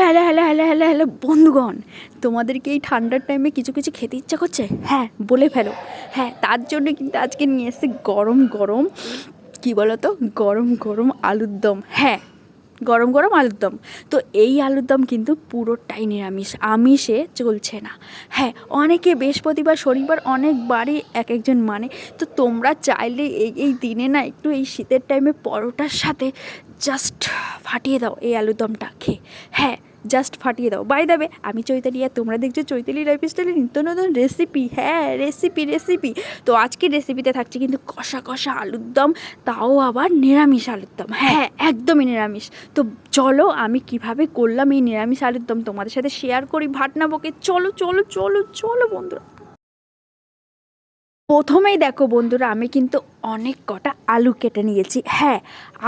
Hello hello hello hello hello বন্ধুগণ, তোমাদেরকে এই ঠান্ডার টাইমে কিছু কিছু খেতে ইচ্ছা করছে? হ্যাঁ, বলে ফেলো। হ্যাঁ, তার জন্য কিন্তু আজকে নিয়ে এসেছি গরম গরম, কী বলো তো, গরম গরম আলুর দম। হ্যাঁ, গরম গরম আলুর দম। তো এই আলুর দম কিন্তু পুরোটাই নিরামিষ, আমিষে চলছে না। হ্যাঁ, অনেকে বৃহস্পতিবার শনিবার অনেক বাড়ি এক একজন মানে। তো তোমরা চাইলে এই দিনে না একটু এই শীতের টাইমে পরোটার সাথে জাস্ট ফাটিয়ে দাও এই আলুর দমটা খেয়ে। হ্যাঁ, জাস্ট ফাটিয়ে দাও। বাই দেবে, আমি চৈতালি আর তোমরা দেখছো চৈতালি লাইফস্টাইলের নিত্য নতুন রেসিপি। হ্যাঁ, রেসিপি। তো আজকের রেসিপিতে থাকছে কিন্তু কষা কষা আলুর দম, তাও আবার নিরামিষ আলুর দম। হ্যাঁ, একদমই নিরামিষ। তো চলো আমি কিভাবে করলাম এই নিরামিষ আলুর দম তোমাদের সাথে শেয়ার করি ভাট না বকে। চলো চলো চলো চলো বন্ধুরা। প্রথমেই দেখো বন্ধুরা, আমি কিন্তু অনেক কটা আলু কেটে নিয়েছি। হ্যাঁ,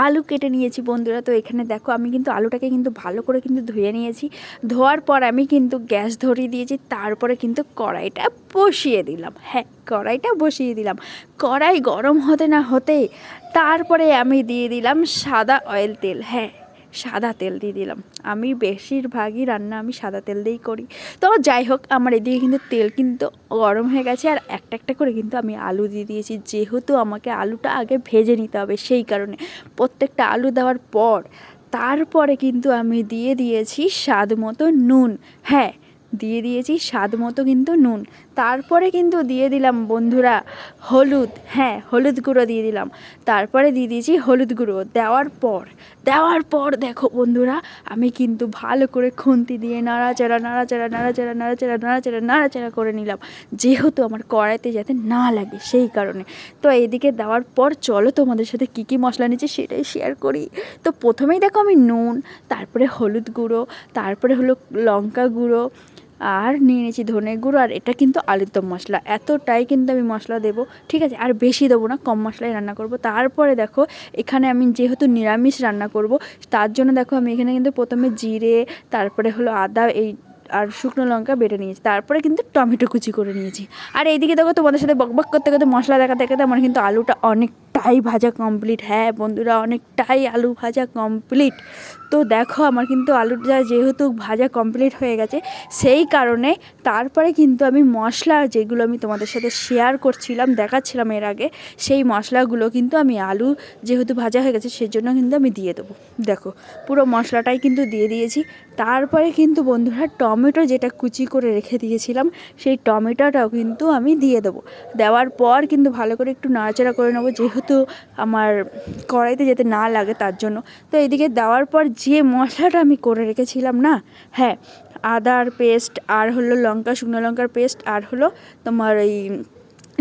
আলু কেটে নিয়েছি বন্ধুরা। তো এখানে দেখো আমি কিন্তু আলুটাকে কিন্তু ভালো করে কিন্তু ধুয়ে নিয়েছি। ধোয়ার পর আমি কিন্তু গ্যাস ধরিয়ে দিয়েছি, তারপরে কিন্তু কড়াইটা বসিয়ে দিলাম। হ্যাঁ, কড়াইটা বসিয়ে দিলাম। কড়াই গরম হতে না হতেই তারপরে আমি দিয়ে দিলাম সাদা অয়েল তেল। হ্যাঁ, সাদা তেল দিয়ে দিলাম। আমি বেশিরভাগই রান্না আমি সাদা তেল দিয়েই করি। তো যাই হোক, আমার এদিকে কিন্তু তেল কিন্তু গরম হয়ে গেছে, আর একটা একটা করে কিন্তু আমি আলু দিয়ে দিয়েছি, যেহেতু আমাকে আলুটা আগে ভেজে নিতে হবে। সেই কারণে প্রত্যেকটা আলু দেওয়ার পর তারপরে কিন্তু আমি দিয়ে দিয়েছি স্বাদ মতো নুন। হ্যাঁ, দিয়ে দিয়েছি স্বাদ মতো কিন্তু নুন। তারপরে কিন্তু দিয়ে দিলাম বন্ধুরা হলুদ। হ্যাঁ, হলুদ গুঁড়ো দিয়ে দিলাম। তারপরে দিয়ে দিয়েছি হলুদ গুঁড়ো। দেওয়ার পর দেখো বন্ধুরা, আমি কিন্তু ভালো করে খুন্তি দিয়ে নাড়াচাড়া করে নিলাম, যেহেতু আমার কড়াইতে যাতে না লাগে সেই কারণে। তো এদিকে দেওয়ার পর চলো তোমাদের সাথে কী কী মশলা নিচ্ছি সেটাই শেয়ার করি। তো প্রথমেই দেখো আমি নুন, তারপরে হলুদ গুঁড়ো, তারপরে হলো লঙ্কা গুঁড়ো, আর নিয়ে নিয়েছি ধনে গুঁড়ো, আর এটা কিন্তু আলুর দম মশলা। এতটাই কিন্তু আমি মশলা দেবো, ঠিক আছে? আর বেশি দেবো না, কম মশলায় রান্না করব। তারপরে দেখো এখানে আমি যেহেতু নিরামিষ রান্না করব, তার জন্য দেখো আমি এখানে কিন্তু প্রথমে জিরে, তারপরে হলো আদা আর শুকনো লঙ্কা বেটে নিয়েছি। তারপরে কিন্তু টমেটো কুচি করে নিয়েছি। আর এইদিকে দেখো তোমাদের সাথে বকবক করতে করতে মশলা দেখাতে দেখাতে আমার কিন্তু আলুটা অনেকটাই ভাজা কমপ্লিট। হ্যাঁ বন্ধুরা, অনেকটাই আলু ভাজা কমপ্লিট। তো দেখো আমার কিন্তু আলুটা যেহেতু ভাজা কমপ্লিট হয়ে গেছে, সেই কারণে তারপরে কিন্তু আমি মশলা যেগুলো আমি তোমাদের সাথে শেয়ার করছিলাম, দেখাচ্ছিলাম এর আগে, সেই মশলাগুলো কিন্তু আমি আলু যেহেতু ভাজা হয়ে গেছে সেজন্য কিন্তু আমি দিয়ে দেবো। দেখো পুরো মশলাটাই কিন্তু দিয়ে দিয়েছি। তারপরে কিন্তু বন্ধুরা টমেটো যেটা কুচি করে রেখে দিয়েছিলাম, সেই টমেটোটাও কিন্তু আমি দিয়ে দেবো। দেওয়ার পর কিন্তু ভালো করে একটু নাড়াচাড়া করে নেবো, যেহেতু আমার কড়াইতে যাতে না লাগে তার জন্য। তো এদিকে দেওয়ার পর যে মশলাটা আমি করে রেখেছিলাম না, হ্যাঁ, আদার পেস্ট, আর হলো লঙ্কা, শুকনো লঙ্কার পেস্ট, আর হলো তোমার ওই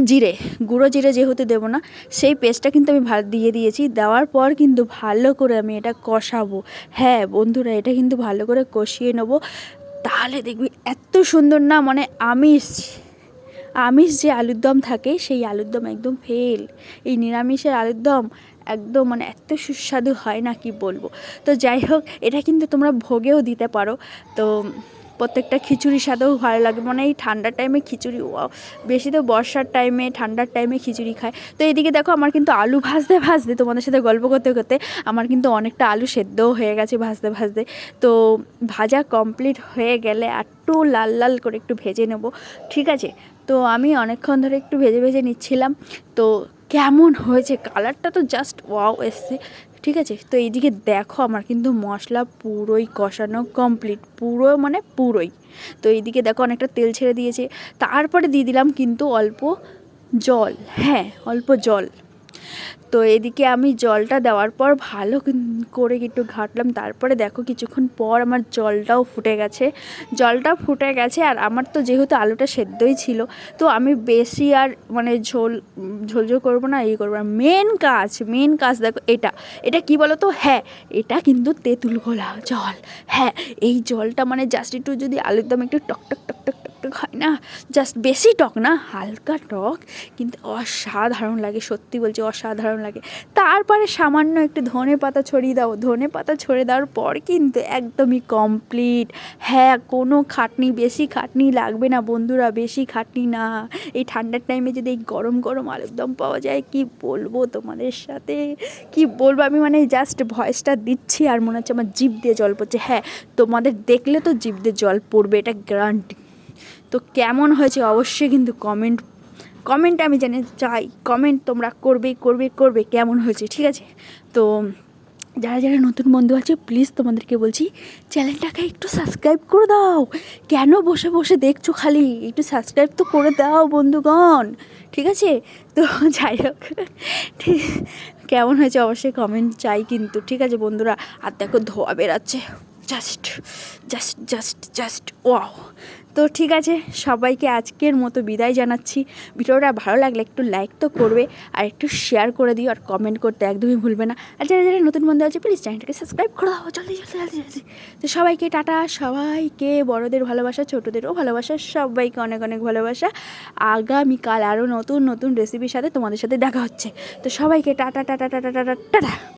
জিরে, গুঁড়ো জিরে যেহেতু দেবো না, সেই পেস্টটা কিন্তু আমি দিয়ে দিয়েছি। দেওয়ার পর কিন্তু ভালো করে আমি এটা কষাবো। হ্যাঁ বন্ধুরা, এটা কিন্তু ভালো করে কষিয়ে নেবো। তাহলে দেখবি এত সুন্দর না, মানে আমিষ যে আলুর দম থাকে সেই আলুর দম একদম ফেল। এই নিরামিষের আলুর দম একদম মানে এত সুস্বাদু হয় না, কি বলবো। তো যাই হোক, এটা কিন্তু তোমরা ভোগেও দিতে পারো। তো প্রত্যেকটা খিচুড়ির সাথেও ভালো লাগে, মানে এই ঠান্ডার টাইমে খিচুড়ি, বেশি তো বর্ষার টাইমে ঠান্ডার টাইমে খিচুড়ি খায়। তো এইদিকে দেখো আমার কিন্তু আলু ভাজতে ভাজতে, তোমাদের সাথে গল্প করতে করতে আমার কিন্তু অনেকটা আলু সেদ্ধও হয়ে গেছে ভাজতে ভাজতে। তো ভাজা কমপ্লিট হয়ে গেলে একটু লাল লাল করে একটু ভেজে নেব, ঠিক আছে? তো আমি অনেকক্ষণ ধরে একটু ভেজে ভেজে নিচ্ছিলাম। তো কেমন হয়েছে, কালারটা তো জাস্ট ওয়াও এসছে, ঠিক আছে? তো এইদিকে দেখো আমার কিন্তু মশলা পুরোই কষানো কমপ্লিট, পুরো মানে পুরোই। তো এইদিকে দেখো অনেকটা তেল ছেড়ে দিয়েছে। তারপরে দিয়ে দিলাম কিন্তু অল্প জল। হ্যাঁ, অল্প জল। তো এদিকে আমি জলটা দেওয়ার পর ভালো করে একটু ঘাটলাম। তারপরে দেখো কিছুক্ষণ পর আমার জলটাও ফুটে গেছে। আর আমার তো যেহেতু আলুটা সেদ্ধই ছিল, তো আমি বেশি আর মানে ঝোল করবো না, করবো না। মেন কাজ দেখো এটা কি বলো তো? হ্যাঁ, এটা কিন্তু তেঁতুল গোলা জল। হ্যাঁ, এই জলটা মানে জাস্ট একটু যদি আলুর দম একটু টক টক টক টক টক টক হয় না, জাস্ট বেশি টক না, হালকা টক, কিন্তু অসাধারণ লাগে, সত্যি বলছি অসাধারণ লাগে। তারপরে সামান্য একটু ধনে পাতা ছড়িয়ে দাও, ধনে পাতা ছড়িয়ে দেওয়ার পর কিন্তু একদমই কমপ্লিট। হ্যাঁ, কোনো খাটনি, বেশি খাটনি লাগবে না বন্ধুরা, বেশি খাটনি না। এই ঠান্ডার টাইমে যদি এই গরম গরম আলুর দম পাওয়া যায়, কি বলবো তোমাদের সাথে, কি বলবো আমি, মানে জাস্ট ভয়েসটা দিচ্ছি আর মনে হচ্ছে আমার জিভ দিয়ে জল পড়ছে। হ্যাঁ, তোমাদের দেখলে তো জিভ দিয়ে জল পড়বে, এটা গ্যারান্টি। তো কেমন হয়েছে অবশ্যই কিন্তু কমেন্ট আমি জানতে চাই, কমেন্ট তোমরা করবে কেমন হয়েছে, ঠিক আছে? তো যারা যারা নতুন বন্ধু আছে প্লিজ তোমাদেরকে বলছি চ্যানেলটাকে একটু সাবস্ক্রাইব করে দাও। কেন বসে বসে দেখছো খালি, একটু সাবস্ক্রাইব তো করে দাও বন্ধুগণ, ঠিক আছে? তো যাই হোক, ঠিক, কেমন হয়েছে অবশ্যই কমেন্ট চাই কিন্তু, ঠিক আছে বন্ধুরা? আর দেখো ধোয়া বেরাচ্ছে, just just just just wow. তো ঠিক আছে, সবাইকে আজকের মতো বিদায় জানাচ্ছি। ভিডিওটা ভালো লাগলে একটু লাইক তো করবে, আর একটু শেয়ার করে দিও, আর কমেন্ট করতে একদমই ভুলবে না। আর যারা যারা নতুন বন্ধু আছে প্লিজ চ্যানেলটাকে সাবস্ক্রাইব করে দাও, জলদি জলদি জলদি জলদি। তো সবাইকে টাটা, সবাইকে বড়দের ভালোবাসা, ছোটোদেরও ভালোবাসা, সবাইকে অনেক অনেক ভালোবাসা। আগামীকাল আরও নতুন নতুন রেসিপির সাথে তোমাদের সাথে দেখা হচ্ছে। তো সবাইকে tata tata tata tata tata.